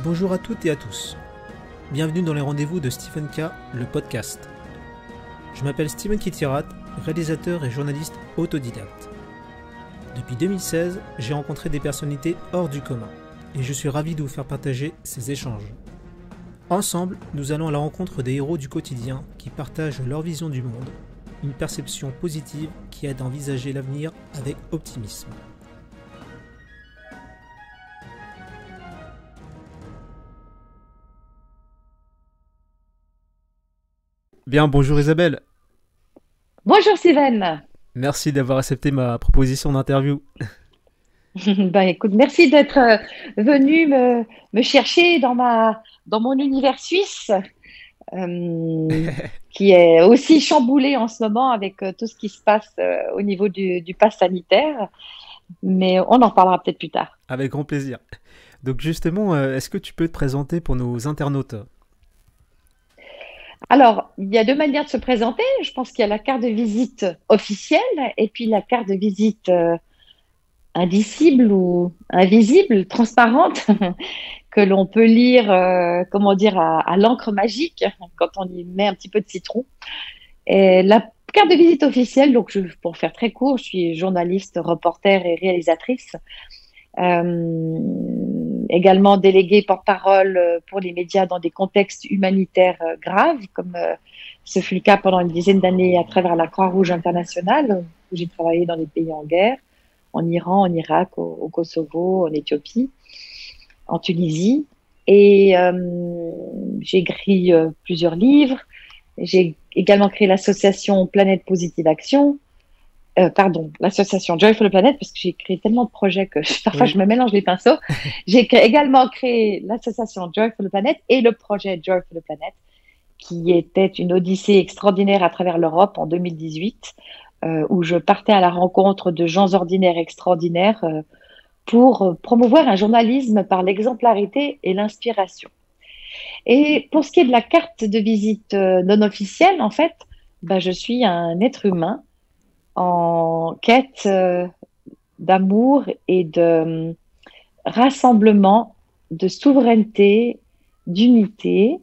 Bonjour à toutes et à tous. Bienvenue dans les rendez-vous de Stephen K, le podcast. Je m'appelle Steven Kitirat, réalisateur et journaliste autodidacte. Depuis 2016, j'ai rencontré des personnalités hors du commun et je suis ravi de vous faire partager ces échanges. Ensemble, nous allons à la rencontre des héros du quotidien qui partagent leur vision du monde, une perception positive qui aide à envisager l'avenir avec optimisme. Bien, bonjour Isabelle. Bonjour Steven. Merci d'avoir accepté ma proposition d'interview. Écoute, merci d'être venu me chercher dans mon univers suisse, qui est aussi chamboulé en ce moment avec tout ce qui se passe au niveau du pass sanitaire. Mais on en parlera peut-être plus tard. Avec grand plaisir. Donc justement, est-ce que tu peux te présenter pour nos internautes ? Alors, il y a deux manières de se présenter. Je pense qu'il y a la carte de visite officielle et puis la carte de visite indicible ou invisible, transparente, que l'on peut lire, à l'encre magique quand on y met un petit peu de citron. Et la carte de visite officielle, donc pour faire très court, je suis journaliste, reporter et réalisatrice. Également déléguée porte-parole pour les médias dans des contextes humanitaires graves, comme ce fut le cas pendant une dizaine d'années à travers la Croix-Rouge internationale, où j'ai travaillé dans les pays en guerre, en Iran, en Irak, au Kosovo, en Éthiopie, en Tunisie. Et j'ai écrit plusieurs livres. J'ai également créé l'association Planète Positive Action. L'association Joy for the Planet, parce que j'ai créé tellement de projets que parfois je me mélange les pinceaux. J'ai également créé l'association Joy for the Planet et le projet Joy for the Planet, qui était une odyssée extraordinaire à travers l'Europe en 2018, où je partais à la rencontre de gens ordinaires extraordinaires pour promouvoir un journalisme par l'exemplarité et l'inspiration. Et pour ce qui est de la carte de visite non officielle, en fait, je suis un être humain en quête d'amour et de rassemblement, de souveraineté, d'unité,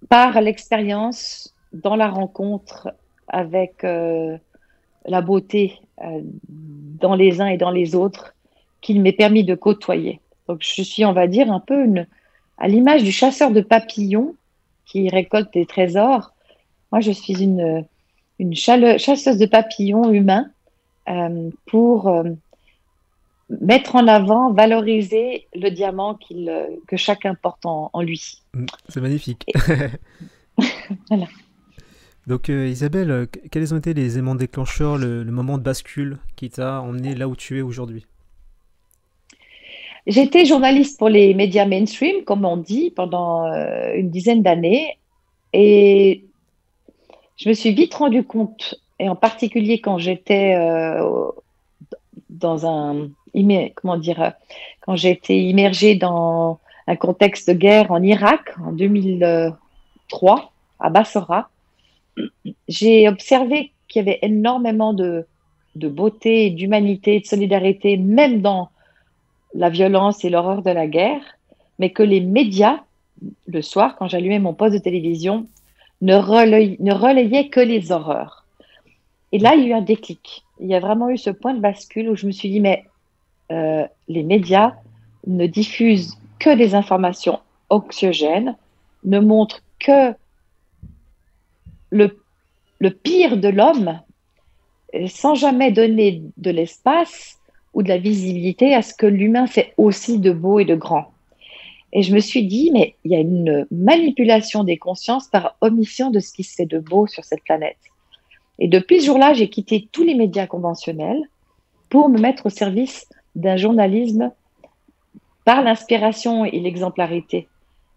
par l'expérience dans la rencontre avec la beauté dans les uns et dans les autres qu'il m'est permis de côtoyer. Donc je suis, on va dire, un peu à l'image du chasseur de papillons qui récolte des trésors. Moi, je suis une chasseuse de papillons humains pour mettre en avant, valoriser le diamant que chacun porte en lui. C'est magnifique. Voilà. Donc Isabelle, quels ont été les éléments déclencheurs, le moment de bascule qui t'a emmené là où tu es aujourd'hui ? J'étais journaliste pour les médias mainstream, comme on dit, pendant une dizaine d'années. Et je me suis vite rendu compte, et en particulier quand j'étais quand j'ai été immergée dans un contexte de guerre en Irak en 2003, à Bassora, j'ai observé qu'il y avait énormément de beauté, d'humanité, de solidarité, même dans la violence et l'horreur de la guerre, mais que les médias, le soir, quand j'allumais mon poste de télévision, ne relayaient que les horreurs. Et là, il y a eu un déclic. Il y a vraiment eu ce point de bascule où je me suis dit, mais les médias ne diffusent que des informations anxiogènes, ne montrent que le pire de l'homme, sans jamais donner de l'espace ou de la visibilité à ce que l'humain fait aussi de beau et de grand. Et je me suis dit, mais il y a une manipulation des consciences par omission de ce qui se fait de beau sur cette planète. Et depuis ce jour-là, j'ai quitté tous les médias conventionnels pour me mettre au service d'un journalisme par l'inspiration et l'exemplarité.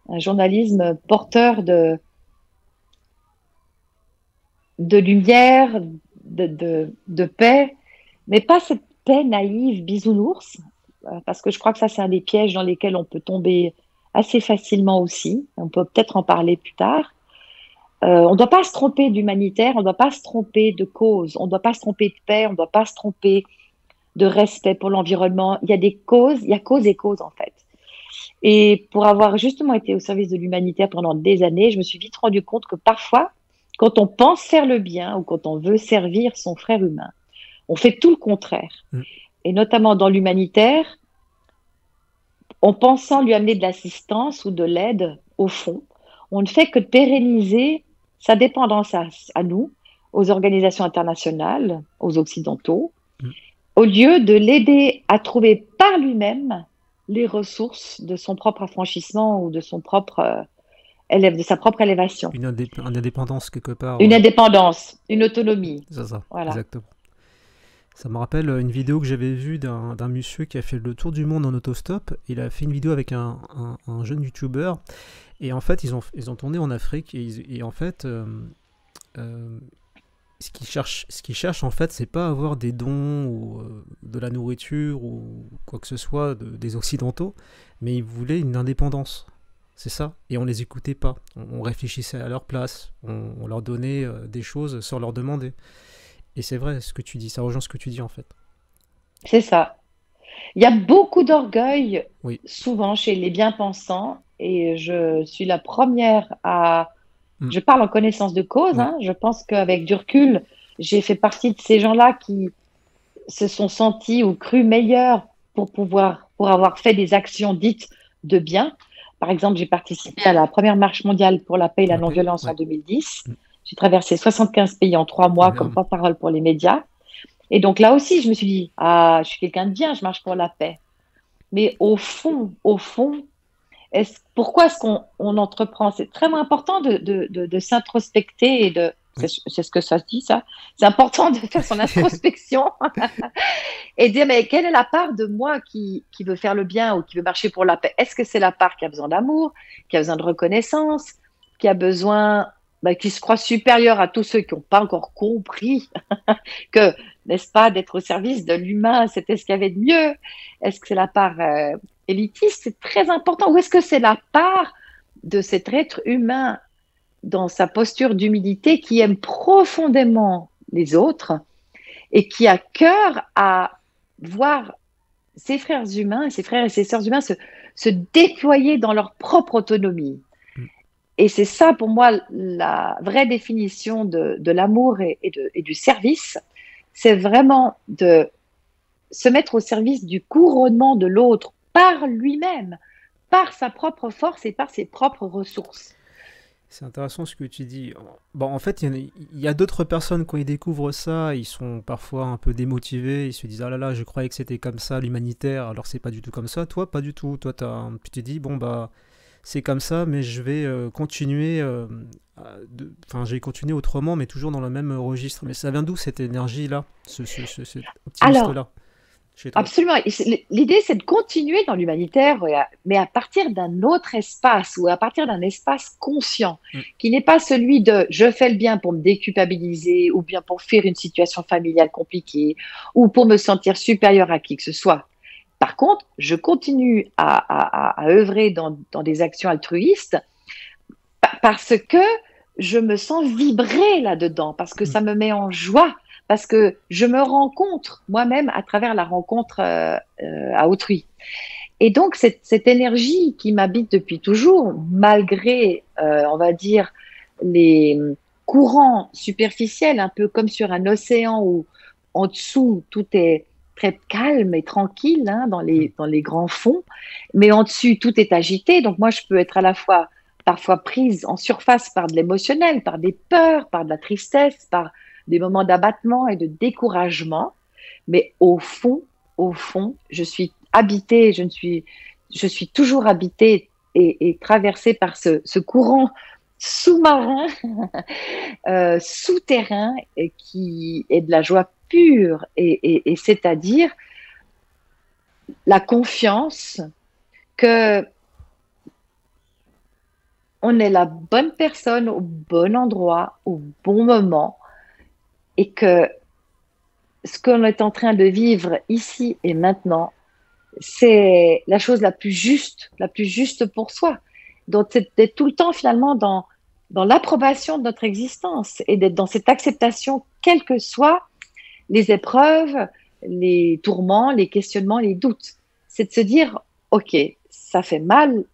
Un journalisme porteur de lumière, de paix, mais pas cette paix naïve, bisounours, parce que je crois que ça, c'est un des pièges dans lesquels on peut tomber assez facilement aussi. On peut peut-être en parler plus tard. On ne doit pas se tromper d'humanitaire, on ne doit pas se tromper de cause, on ne doit pas se tromper de paix, on ne doit pas se tromper de respect pour l'environnement. Il y a des causes, il y a cause et cause en fait. Et pour avoir justement été au service de l'humanitaire pendant des années, je me suis vite rendu compte que parfois, quand on pense faire le bien ou quand on veut servir son frère humain, on fait tout le contraire. Mm. Et notamment dans l'humanitaire, en pensant lui amener de l'assistance ou de l'aide, au fond, on ne fait que pérenniser sa dépendance à nous, aux organisations internationales, aux Occidentaux, Mm. au lieu de l'aider à trouver par lui-même les ressources de son propre affranchissement ou de son propre de sa propre élévation. Une indépendance quelque part. Une indépendance, une autonomie. C'est ça, Voilà. exactement. Ça me rappelle une vidéo que j'avais vue d'un monsieur qui a fait le tour du monde en autostop. Il a fait une vidéo avec un jeune youtubeur. Et en fait, ils ont tourné en Afrique. Et en fait, ce qu'ils cherchent, en fait, c'est pas avoir des dons ou de la nourriture ou quoi que ce soit des Occidentaux. Mais ils voulaient une indépendance. C'est ça. Et on les écoutait pas. On réfléchissait à leur place. On leur donnait des choses sans leur demander. Et c'est vrai ce que tu dis, ça rejoint ce que tu dis en fait. C'est ça. Il y a beaucoup d'orgueil, Oui. souvent chez les bien-pensants, et je suis la première à... Mm. Je parle en connaissance de cause, Oui. hein. Je pense qu'avec du recul, j'ai fait partie de ces gens-là qui se sont sentis ou crus meilleurs pour avoir fait des actions dites de bien. Par exemple, j'ai participé à la première marche mondiale pour la paix et la La paix. non-violence en Ouais. 2010. J'ai traversé 75 pays en 3 mois comme Énorme. porte-parole pour les médias. Et donc là aussi, je me suis dit, ah, je suis quelqu'un de bien, je marche pour la paix. Mais au fond, pourquoi est-ce qu'on entreprend? C'est très important de s'introspecter et de, Oui. c'est ce que ça se dit, ça. C'est important de faire son introspection et dire, mais quelle est la part de moi qui veut faire le bien ou qui veut marcher pour la paix? Est-ce que c'est la part qui a besoin d'amour, qui a besoin de reconnaissance, qui a besoin, qui se croit supérieure à tous ceux qui n'ont pas encore compris que, n'est-ce pas, d'être au service de l'humain, c'était ce qu'il y avait de mieux? Est-ce que c'est la part élitiste? C'est très important. Ou est-ce que c'est la part de cet être humain dans sa posture d'humilité qui aime profondément les autres et qui a cœur à voir ses frères humains, ses frères et ses sœurs humains se déployer dans leur propre autonomie. Mm. Et c'est ça, pour moi, la vraie définition de l'amour et du service. C'est vraiment de se mettre au service du couronnement de l'autre par lui-même, par sa propre force et par ses propres ressources. C'est intéressant ce que tu dis. Bon, en fait, il y a d'autres personnes, quand ils découvrent ça, ils sont parfois un peu démotivés. Ils se disent, ah là là, je croyais que c'était comme ça, l'humanitaire, alors c'est pas du tout comme ça. Toi, pas du tout. Toi, tu t'es dit, bon, bah, c'est comme ça, mais je vais continuer. Enfin, je vais continuer autrement, mais toujours dans le même registre. Mais ça vient d'où cette énergie-là, cet Alors, optimiste-là, chez toi? absolument. L'idée, c'est de continuer dans l'humanitaire, mais à partir d'un autre espace ou à partir d'un espace conscient, Mm. qui n'est pas celui de je fais le bien pour me déculpabiliser ou bien pour fuir une situation familiale compliquée ou pour me sentir supérieur à qui que ce soit. Par contre, je continue à œuvrer dans des actions altruistes parce que je me sens vibrer là-dedans, parce que Mm. ça me met en joie, parce que je me rencontre moi-même à travers la rencontre à autrui. Et donc, cette énergie qui m'habite depuis toujours, malgré, on va dire, les courants superficiels, un peu comme sur un océan où en dessous, tout est très calme et tranquille, hein, dans les grands fonds, mais en dessus, tout est agité. Donc, moi, je peux être à la fois parfois prise en surface par de l'émotionnel, par des peurs, par de la tristesse, par des moments d'abattement et de découragement. Mais au fond, je suis habitée, je suis toujours habitée et traversée par ce courant sous-marin, souterrain, et qui est de la joie pure, et c'est-à-dire la confiance que on est la bonne personne au bon endroit, au bon moment, et que ce qu'on est en train de vivre ici et maintenant, c'est la chose la plus juste pour soi. Donc, c'est d'être tout le temps finalement dans l'approbation de notre existence et d'être dans cette acceptation, quelles que soient les épreuves, les tourments, les questionnements, les doutes. C'est de se dire, OK, ça fait mal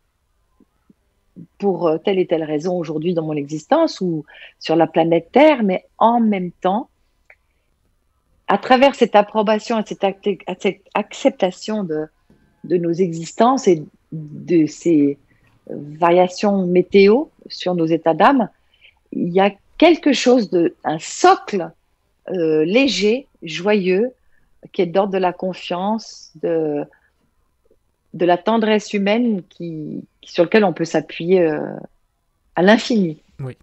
pour telle et telle raison aujourd'hui dans mon existence ou sur la planète Terre, mais en même temps, à travers cette approbation et cette acceptation de nos existences et de ces variations météo sur nos états d'âme, il y a quelque chose un socle léger, joyeux, qui est d'ordre de la confiance, de la tendresse humaine sur lequel on peut s'appuyer à l'infini. Oui.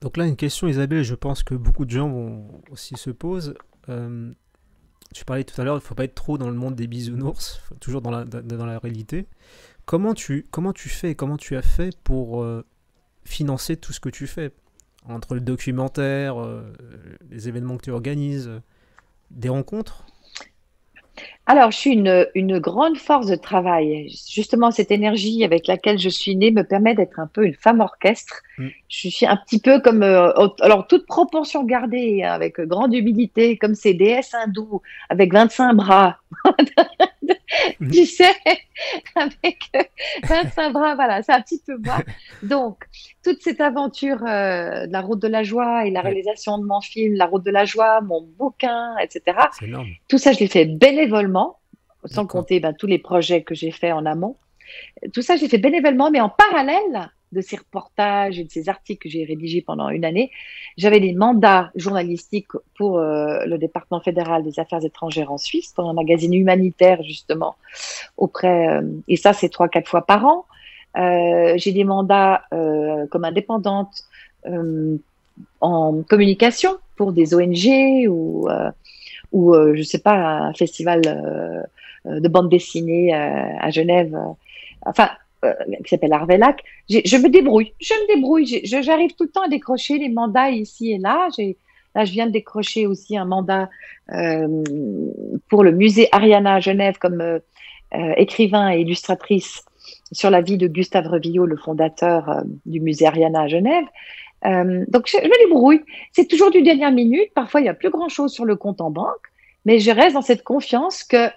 Donc là, une question, Isabelle, je pense que beaucoup de gens vont aussi se posent. Tu parlais tout à l'heure, il ne faut pas être trop dans le monde des bisounours, toujours dans la réalité. Comment tu fais, comment tu as fait pour financer tout ce que tu fais? Entre le documentaire, les événements que tu organises, des rencontres? Alors, je suis une grande force de travail. Justement, cette énergie avec laquelle je suis née me permet d'être un peu une femme orchestre. Je suis un petit peu comme, alors toute proportion gardée, hein, avec grande humilité, comme ces déesses hindoues, avec 25 bras. Tu sais, avec 25 bras, voilà, c'est un petit peu moi. Donc, toute cette aventure de la route de la joie et la réalisation de mon film, La route de la joie, mon bouquin, etc. C'est énorme. Tout ça, je l'ai fait bénévolement, sans compter tous les projets que j'ai faits en amont. Tout ça, j'ai fait bénévolement, mais en parallèle de ces reportages et de ces articles que j'ai rédigés pendant une année, j'avais des mandats journalistiques pour le département fédéral des affaires étrangères en Suisse, pour un magazine humanitaire, justement, et ça, c'est 3-4 fois par an. J'ai des mandats comme indépendante en communication pour des ONG ou je sais pas, un festival de bande dessinée à Genève, qui s'appelle Arvelac. Je me débrouille, j'arrive tout le temps à décrocher les mandats ici et là. Là, je viens de décrocher aussi un mandat pour le musée Ariana à Genève comme écrivain et illustratrice sur la vie de Gustave Revillot, le fondateur du musée Ariana à Genève. Donc, je me débrouille. C'est toujours du dernière minute. Parfois, il n'y a plus grand-chose sur le compte en banque. Mais je reste dans cette confiance que,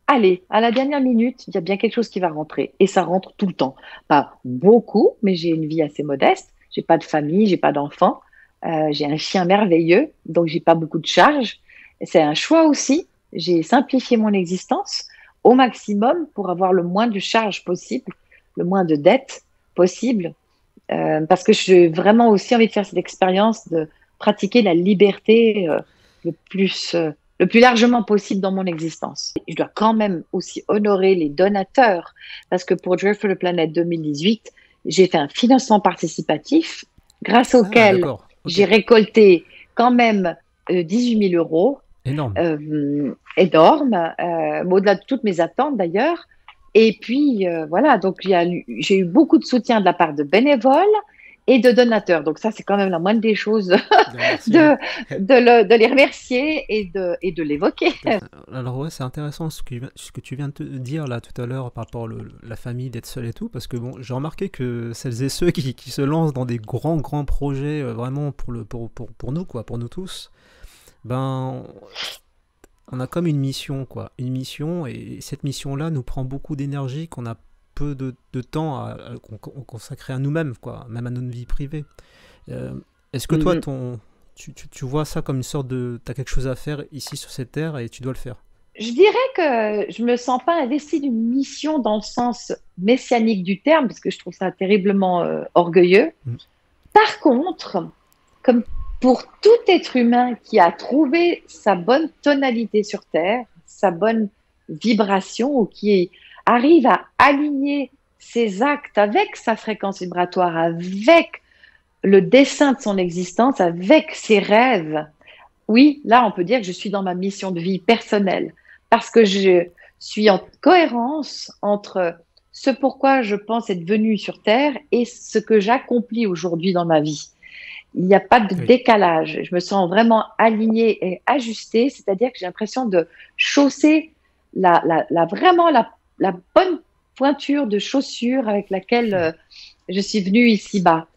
allez, à la dernière minute, il y a bien quelque chose qui va rentrer. Et ça rentre tout le temps. Pas beaucoup, mais j'ai une vie assez modeste. J'ai pas de famille, j'ai pas d'enfants. J'ai un chien merveilleux, donc j'ai pas beaucoup de charges. C'est un choix aussi. J'ai simplifié mon existence au maximum pour avoir le moins de charges possible, le moins de dettes possible. Parce que j'ai vraiment aussi envie de faire cette expérience de pratiquer la liberté le plus largement possible dans mon existence. Je dois quand même aussi honorer les donateurs, parce que pour Joy for the Planet 2018, j'ai fait un financement participatif grâce auquel j'ai récolté quand même 18 000 euros. Énorme. Énorme, au-delà de toutes mes attentes d'ailleurs. Et puis, voilà, donc j'ai eu beaucoup de soutien de la part de bénévoles et de donateurs. Donc ça, c'est quand même la moindre des choses de les remercier et de l'évoquer. Alors ouais, c'est intéressant ce que tu viens de dire là tout à l'heure par rapport à la famille, d'être seul et tout, parce que bon, j'ai remarqué que celles et ceux qui se lancent dans des grands projets vraiment pour nous, quoi, pour nous tous, ben... on a comme une mission, et cette mission-là nous prend beaucoup d'énergie, qu'on a peu de temps à consacrer à nous-mêmes, quoi, même à notre vie privée. Est-ce que toi, tu vois ça comme une sorte de... tu as quelque chose à faire ici sur cette terre et tu dois le faire? Je dirais que je me sens pas investie d'une mission dans le sens messianique du terme, parce que je trouve ça terriblement orgueilleux. Par contre, comme pour tout être humain qui a trouvé sa bonne tonalité sur Terre, sa bonne vibration, ou qui arrive à aligner ses actes avec sa fréquence vibratoire, avec le dessin de son existence, avec ses rêves, oui, là, on peut dire que je suis dans ma mission de vie personnelle, parce que je suis en cohérence entre ce pourquoi je pense être venue sur Terre et ce que j'accomplis aujourd'hui dans ma vie. Il n'y a pas de décalage. Je me sens vraiment alignée et ajustée, c'est-à-dire que j'ai l'impression de chausser vraiment la bonne pointure de chaussure avec laquelle je suis venue ici-bas.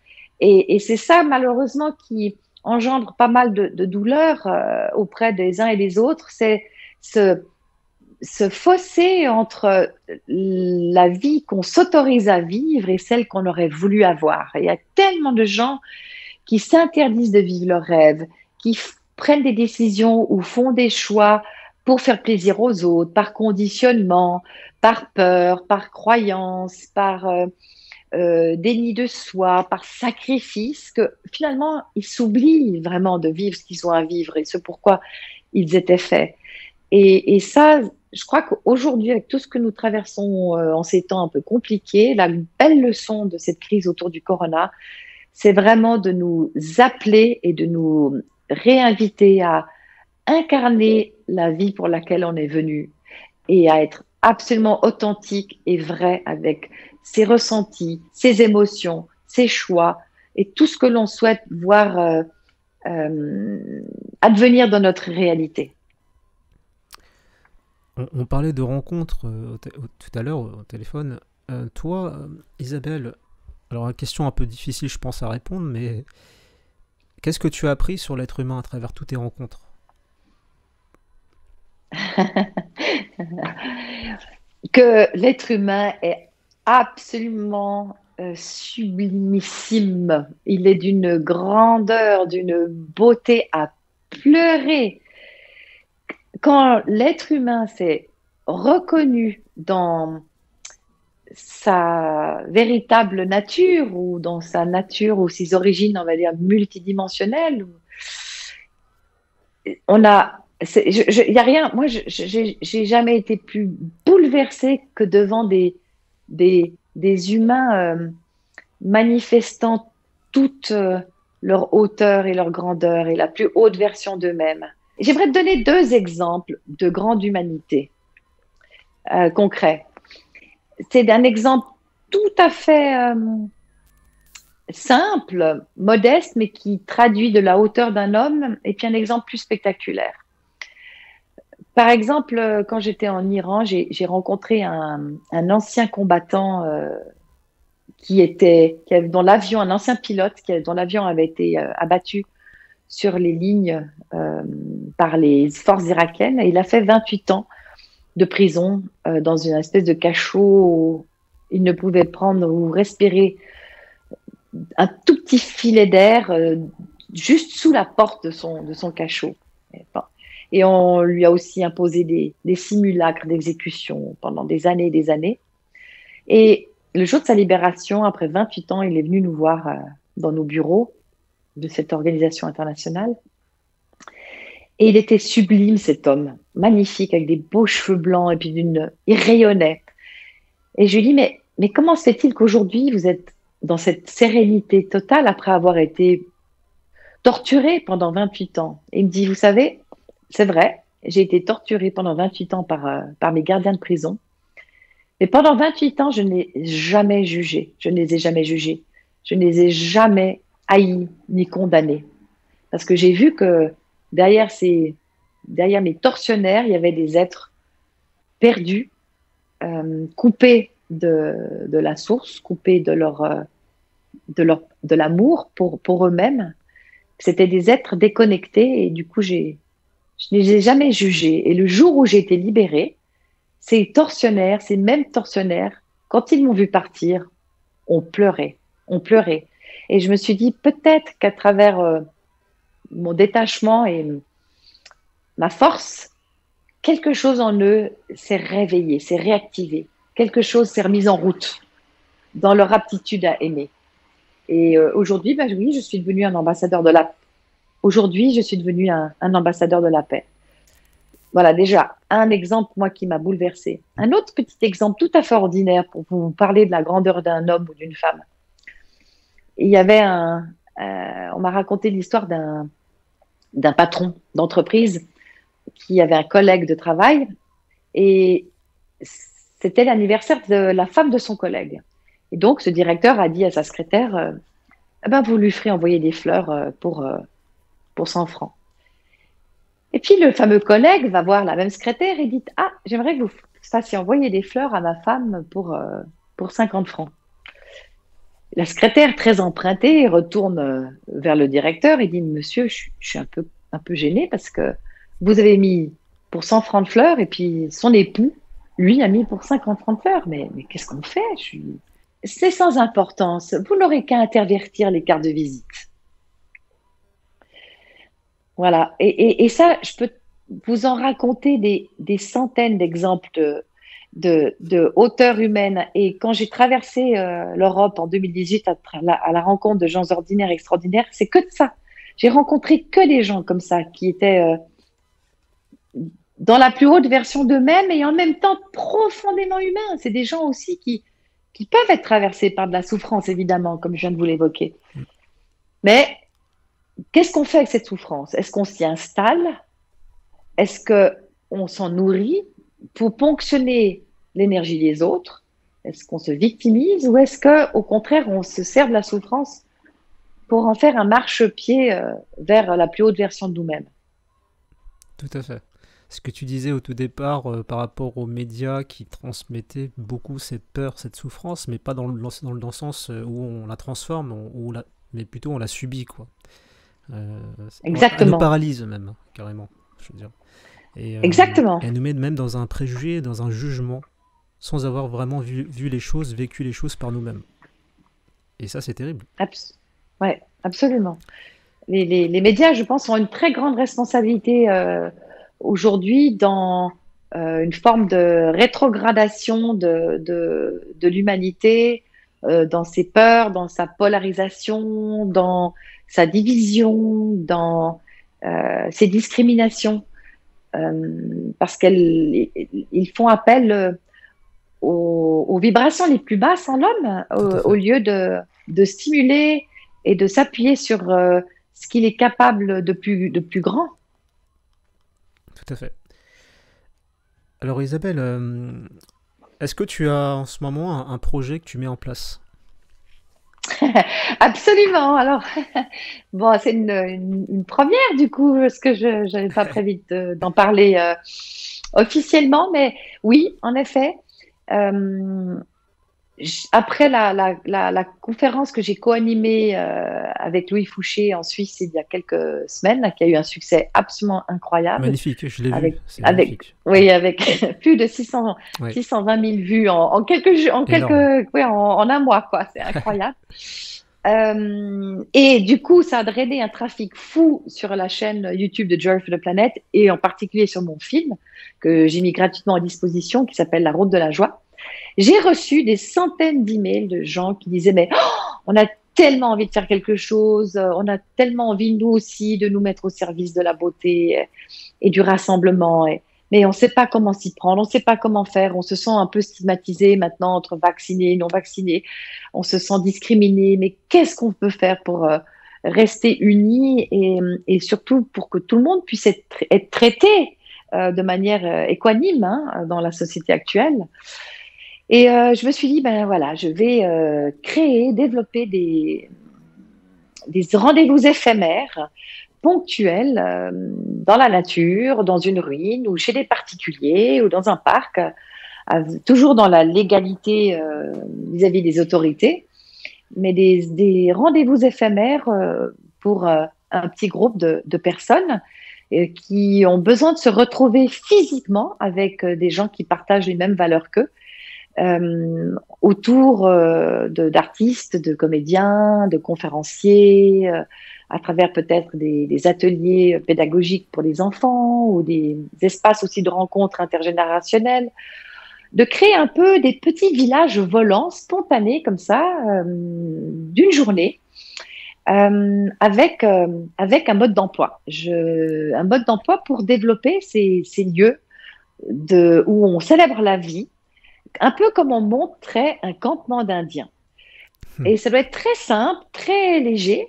Et c'est ça, malheureusement, qui engendre pas mal de douleurs auprès des uns et des autres. C'est ce fossé entre la vie qu'on s'autorise à vivre et celle qu'on aurait voulu avoir. Il y a tellement de gens qui s'interdisent de vivre leurs rêves, qui prennent des décisions ou font des choix pour faire plaisir aux autres, par conditionnement, par peur, par croyance, par déni de soi, par sacrifice, que finalement, ils s'oublient vraiment de vivre ce qu'ils ont à vivre et ce pourquoi ils étaient faits. Et ça, je crois qu'aujourd'hui, avec tout ce que nous traversons en ces temps un peu compliqués, la belle leçon de cette crise autour du corona, c'est vraiment de nous appeler et de nous réinviter à incarner la vie pour laquelle on est venu et à être absolument authentique et vrai avec ses ressentis, ses émotions, ses choix et tout ce que l'on souhaite voir advenir dans notre réalité. On parlait de rencontres tout à l'heure au téléphone. Toi, Isabelle, alors une question un peu difficile, je pense, à répondre, mais qu'est-ce que tu as appris sur l'être humain à travers toutes tes rencontres? Que l'être humain est absolument sublimissime. Il est d'une grandeur, d'une beauté à pleurer. Quand l'être humain s'est reconnu dans sa véritable nature ou dans sa nature ou ses origines, on va dire, multidimensionnelles, on a, il y a rien, moi, j'ai jamais été plus bouleversée que devant des humains manifestant toute leur hauteur et leur grandeur et la plus haute version d'eux-mêmes. J'aimerais te donner deux exemples de grande humanité concrets. C'est un exemple tout à fait simple, modeste, mais qui traduit de la hauteur d'un homme, et puis un exemple plus spectaculaire. Par exemple, quand j'étais en Iran, j'ai rencontré un ancien combattant dont l'avion, un ancien pilote, dont l'avion avait été abattu sur les lignes par les forces irakiennes. Et il a fait 28 ans de prison dans une espèce de cachot où il ne pouvait prendre ou respirer un tout petit filet d'air juste sous la porte de son cachot. Et on lui a aussi imposé des simulacres d'exécution pendant des années et des années. Et le jour de sa libération, après 28 ans, il est venu nous voir dans nos bureaux de cette organisation internationale. Et il était sublime, cet homme, magnifique, avec des beaux cheveux blancs et puis il rayonnait. Et je lui dis, mais comment se fait-il qu'aujourd'hui, vous êtes dans cette sérénité totale après avoir été torturé pendant 28 ans? Et il me dit, vous savez, c'est vrai, j'ai été torturé pendant 28 ans par mes gardiens de prison. Mais pendant 28 ans, je ne les ai jamais jugés. Je ne les ai jamais jugés. Je ne les ai jamais haïs ni condamnés. Parce que j'ai vu que derrière mes tortionnaires, il y avait des êtres perdus, coupés de la source, coupés de l'amour pour eux-mêmes. C'était des êtres déconnectés et du coup, je ne les ai jamais jugés. Et le jour où j'ai été libérée, ces mêmes tortionnaires, quand ils m'ont vu partir, ont pleuré. Et je me suis dit, peut-être qu'à travers mon détachement et ma force, quelque chose en eux s'est réveillé, s'est réactivé. Quelque chose s'est remis en route dans leur aptitude à aimer. Et aujourd'hui, oui, je suis devenue un ambassadeur de la paix. Aujourd'hui, je suis devenue un ambassadeur de la paix. Voilà, déjà, un exemple, moi, qui m'a bouleversée. Un autre petit exemple tout à fait ordinaire pour vous parler de la grandeur d'un homme ou d'une femme. Il y avait on m'a raconté l'histoire d'un patron d'entreprise qui avait un collègue de travail et c'était l'anniversaire de la femme de son collègue. Et donc, ce directeur a dit à sa secrétaire, vous lui ferez envoyer des fleurs pour 100 francs. Et puis, le fameux collègue va voir la même secrétaire et dit, j'aimerais que vous fassiez envoyer des fleurs à ma femme pour 50 francs. La secrétaire, très empruntée, retourne vers le directeur et dit, monsieur, je suis un peu gênée parce que vous avez mis pour 100 francs de fleurs, et puis son époux, lui, a mis pour 50 francs de fleurs. Mais qu'est-ce qu'on fait? C'est sans importance. Vous n'aurez qu'à intervertir les cartes de visite. Voilà. Et ça, je peux vous en raconter des centaines d'exemples de hauteur humaine. Et quand j'ai traversé l'Europe en 2018 à la rencontre de gens ordinaires, extraordinaires, c'est que de ça. J'ai rencontré que des gens comme ça, qui étaient dans la plus haute version d'eux-mêmes et en même temps profondément humains. C'est des gens aussi qui peuvent être traversés par de la souffrance, évidemment, comme je viens de vous l'évoquer. Mais qu'est-ce qu'on fait avec cette souffrance? Est-ce qu'on s'y installe? Est-ce qu'on s'en nourrit pour ponctionner l'énergie des autres? Est-ce qu'on se victimise ou est-ce qu'au contraire, on se sert de la souffrance pour en faire un marchepied vers la plus haute version de nous-mêmes? Tout à fait. Ce que tu disais au tout départ par rapport aux médias qui transmettaient beaucoup cette peur, cette souffrance, mais pas dans le sens où on la transforme, mais plutôt on la subit, quoi. Exactement. Elle nous paralyse même, carrément, je veux dire. Exactement. Elle nous met même dans un préjugé, dans un jugement, sans avoir vraiment vu les choses, vécu les choses par nous-mêmes. Et ça, c'est terrible. Ouais, absolument. Les médias, je pense, ont une très grande responsabilité aujourd'hui dans une forme de rétrogradation de l'humanité, dans ses peurs, dans sa polarisation, dans sa division, dans ses discriminations, parce qu'ils font appel aux vibrations les plus basses en l'homme, au lieu de stimuler et de s'appuyer sur ce qu'il est capable de plus grand. Tout à fait. Alors Isabelle, est-ce que tu as en ce moment un projet que tu mets en place? Absolument. Alors, bon, c'est une première du coup, parce que je n'avais pas prévu d'en parler officiellement, mais oui, en effet. Après la conférence que j'ai co-animée avec Louis Fouché en Suisse il y a quelques semaines, qui a eu un succès absolument incroyable. Magnifique, je l'ai vu. C'est magnifique. Oui, avec plus de 620 000 vues en un mois, quoi. C'est incroyable. Et du coup, ça a drainé un trafic fou sur la chaîne YouTube de Joy for the Planet et en particulier sur mon film que j'ai mis gratuitement à disposition qui s'appelle La Route de la Joie. J'ai reçu des centaines d'emails de gens qui disaient mais on a tellement envie de faire quelque chose, on a tellement envie nous aussi de nous mettre au service de la beauté et du rassemblement, mais on ne sait pas comment s'y prendre, on ne sait pas comment faire, on se sent un peu stigmatisé maintenant entre vaccinés et non vaccinés, on se sent discriminé, mais qu'est-ce qu'on peut faire pour rester unis et surtout pour que tout le monde puisse être traité de manière équanime dans la société actuelle. Et je me suis dit, ben voilà, je vais développer des rendez-vous éphémères, ponctuels, dans la nature, dans une ruine, ou chez des particuliers, ou dans un parc, toujours dans la légalité vis-à-vis des autorités, mais des rendez-vous éphémères pour un petit groupe de personnes qui ont besoin de se retrouver physiquement avec des gens qui partagent les mêmes valeurs qu'eux. Autour d'artistes, de comédiens, de conférenciers, à travers peut-être des ateliers pédagogiques pour les enfants ou des espaces aussi de rencontres intergénérationnelles, de créer un peu des petits villages volants spontanés comme ça, d'une journée, avec un mode d'emploi. Un mode d'emploi pour développer ces lieux où on célèbre la vie, un peu comme on monterait un campement d'Indiens. Et ça doit être très simple, très léger.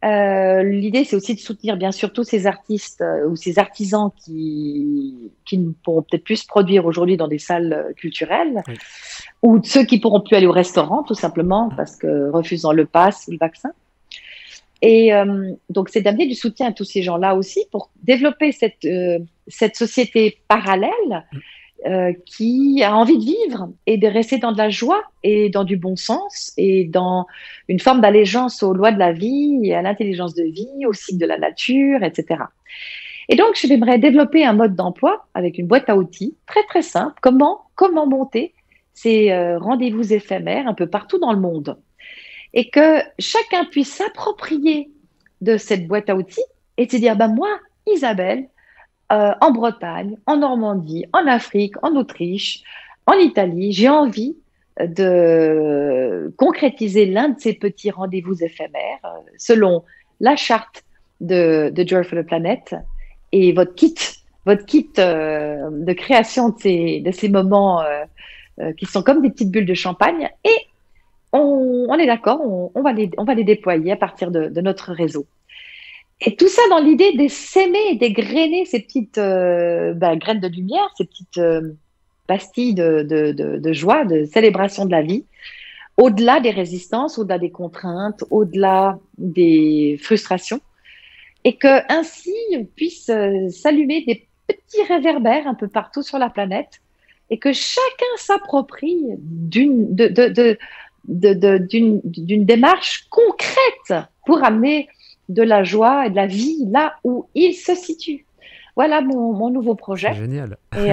L'idée, c'est aussi de soutenir bien sûr tous ces artistes ou ces artisans qui ne pourront peut-être plus se produire aujourd'hui dans des salles culturelles, ou ceux qui pourront plus aller au restaurant tout simplement parce que refusant le pass ou le vaccin. Et donc, c'est d'amener du soutien à tous ces gens-là aussi pour développer cette société parallèle qui a envie de vivre et de rester dans de la joie et dans du bon sens et dans une forme d'allégeance aux lois de la vie et à l'intelligence de vie, au cycle de la nature, etc. Et donc, j'aimerais développer un mode d'emploi avec une boîte à outils très, très simple. Comment monter ces rendez-vous éphémères un peu partout dans le monde et que chacun puisse s'approprier de cette boîte à outils et se dire, ben moi, Isabelle, en Bretagne, en Normandie, en Afrique, en Autriche, en Italie, j'ai envie de concrétiser l'un de ces petits rendez-vous éphémères selon la charte de Joy for the Planet et votre kit de création de ces moments qui sont comme des petites bulles de champagne. Et on est d'accord, on va les déployer à partir de notre réseau. Et tout ça dans l'idée de s'aimer et d'égrener ces petites graines de lumière, ces petites pastilles de joie, de célébration de la vie, au-delà des résistances, au-delà des contraintes, au-delà des frustrations, et que ainsi on puisse s'allumer des petits réverbères un peu partout sur la planète, et que chacun s'approprie d'une démarche concrète pour amener de la joie et de la vie là où il se situe. Voilà mon nouveau projet. C'est génial. Et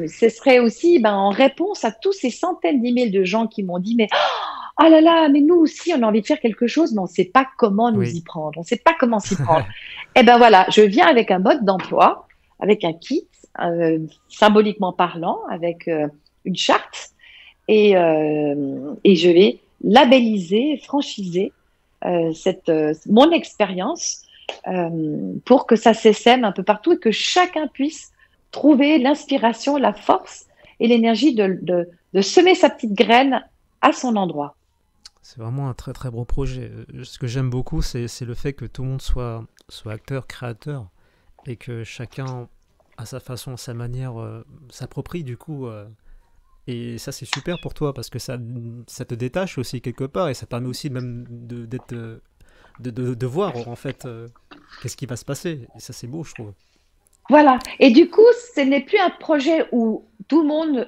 ce serait aussi en réponse à tous ces centaines d'emails de gens qui m'ont dit, mais oh là là, mais nous aussi, on a envie de faire quelque chose, mais on ne sait pas comment nous y prendre. On ne sait pas comment s'y prendre. Et ben voilà, je viens avec un mode d'emploi, avec un kit, symboliquement parlant, avec une charte, et je vais labelliser, franchiser mon expérience pour que ça s'essaime un peu partout et que chacun puisse trouver l'inspiration, la force et l'énergie de semer sa petite graine à son endroit. C'est vraiment un très très beau projet. Ce que j'aime beaucoup, c'est le fait que tout le monde soit acteur, créateur, et que chacun, à sa façon, à sa manière, s'approprie du coup. Et ça, c'est super pour toi, parce que ça te détache aussi quelque part, et ça permet aussi même de voir en fait qu'est-ce qui va se passer. Et ça, c'est beau, je trouve. Voilà. Et du coup, ce n'est plus un projet où tout le monde,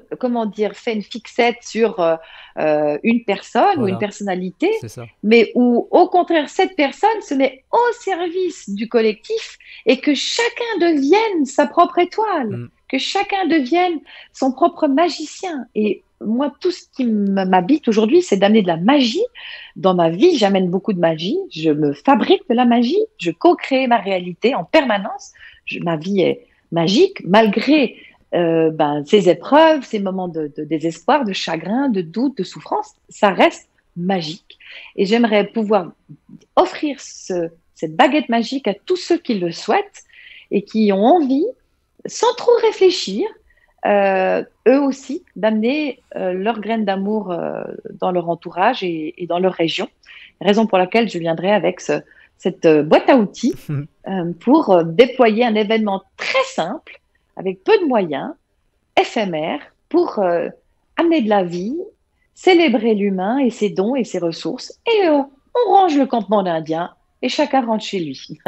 fait une fixette sur une personne ou une personnalité, mais où, au contraire, cette personne se met au service du collectif et que chacun devienne sa propre étoile, que chacun devienne son propre magicien. Et moi, tout ce qui m'habite aujourd'hui, c'est d'amener de la magie. Dans ma vie, j'amène beaucoup de magie. Je me fabrique de la magie. Je co-crée ma réalité en permanence. Ma vie est magique, malgré ces épreuves, ces moments de désespoir, de chagrin, de doute, de souffrance. Ça reste magique. Et j'aimerais pouvoir offrir cette baguette magique à tous ceux qui le souhaitent et qui ont envie, sans trop réfléchir, eux aussi, d'amener leur graine d'amour dans leur entourage et dans leur région. Raison pour laquelle je viendrai avec cette boîte à outils pour déployer un événement très simple, avec peu de moyens, éphémère, pour amener de la vie, célébrer l'humain et ses dons et ses ressources. Et on range le campement d'Indiens et chacun rentre chez lui.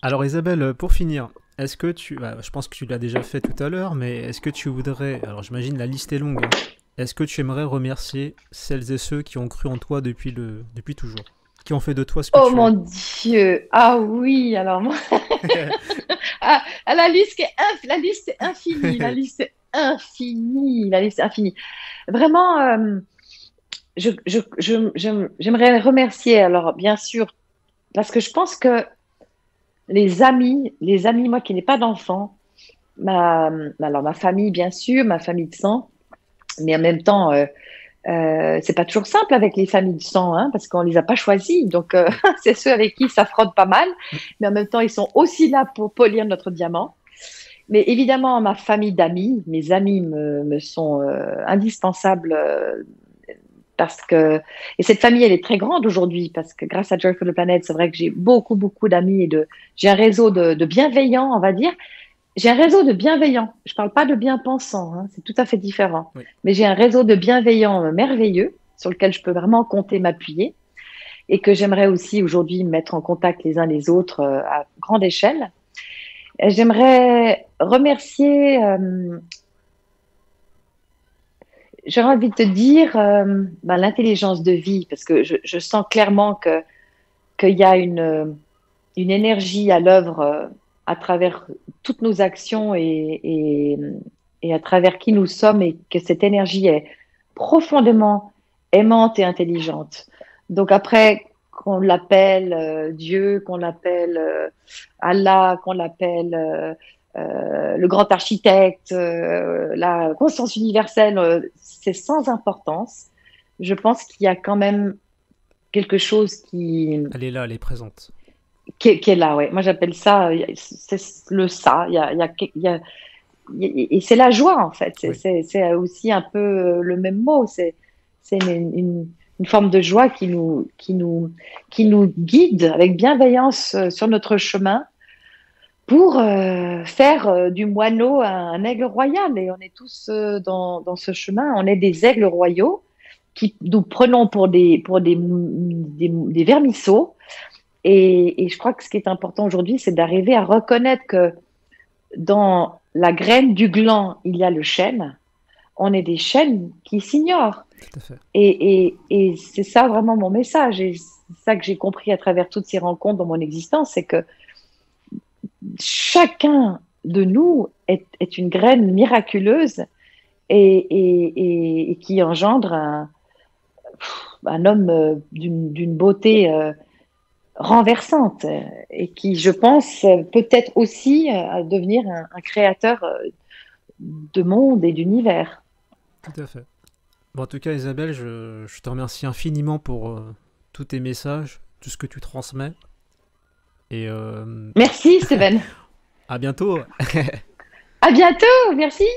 Alors Isabelle, pour finir, est-ce que je pense que tu l'as déjà fait tout à l'heure, mais est-ce que tu voudrais, alors j'imagine la liste est longue, hein. Est-ce que tu aimerais remercier celles et ceux qui ont cru en toi depuis toujours, qui ont fait de toi ce que tu es? Oh mon Dieu, ah oui, alors moi, la liste est infinie, la liste est infinie. Vraiment, j'aimerais remercier, alors bien sûr, parce que je pense que les amis, moi qui n'ai pas d'enfants, ma famille, bien sûr, ma famille de sang, mais en même temps, c'est pas toujours simple avec les familles de sang, hein, parce qu'on les a pas choisis. Donc, c'est ceux avec qui ça frotte pas mal, mais en même temps, ils sont aussi là pour polir notre diamant. Mais évidemment, ma famille d'amis, mes amis me sont indispensables. Et cette famille, elle est très grande aujourd'hui parce que grâce à Joy for the Planet, c'est vrai que j'ai beaucoup d'amis j'ai un réseau de bienveillants, on va dire. J'ai un réseau de bienveillants. Je parle pas de bien-pensants, hein, c'est tout à fait différent. Oui. Mais j'ai un réseau de bienveillants merveilleux sur lequel je peux vraiment compter, m'appuyer et que j'aimerais aussi aujourd'hui mettre en contact les uns les autres à grande échelle. J'aimerais remercier... J'aurais envie de te dire l'intelligence de vie, parce que je sens clairement qu'il y a une une énergie à l'œuvre à travers toutes nos actions et à travers qui nous sommes et que cette énergie est profondément aimante et intelligente. Donc après, qu'on l'appelle Dieu, qu'on l'appelle Allah, qu'on l'appelle le grand architecte, la conscience universelle, c'est sans importance. Je pense qu'il y a quand même quelque chose Elle est là, elle est présente. qui est là, ouais. Moi, j'appelle ça, c'est le ça. Et c'est la joie, en fait. Oui, C'est aussi un peu le même mot. C'est une forme de joie qui nous guide avec bienveillance sur notre chemin pour faire du moineau un aigle royal. Et on est tous dans ce chemin. On est des aigles royaux qui nous prenons des vermisseaux. Et je crois que ce qui est important aujourd'hui, c'est d'arriver à reconnaître que dans la graine du gland, il y a le chêne. On est des chênes qui s'ignorent. tout à fait. Et c'est ça vraiment mon message. Et c'est ça que j'ai compris à travers toutes ces rencontres dans mon existence, c'est que chacun de nous est une graine miraculeuse et qui engendre un homme d'une beauté renversante et qui, je pense, peut-être aussi à devenir un créateur de monde et d'univers. Tout à fait. Bon, en tout cas, Isabelle, je te remercie infiniment pour tous tes messages, tout ce que tu transmets. Et Merci, Steven. à bientôt. À bientôt. Merci.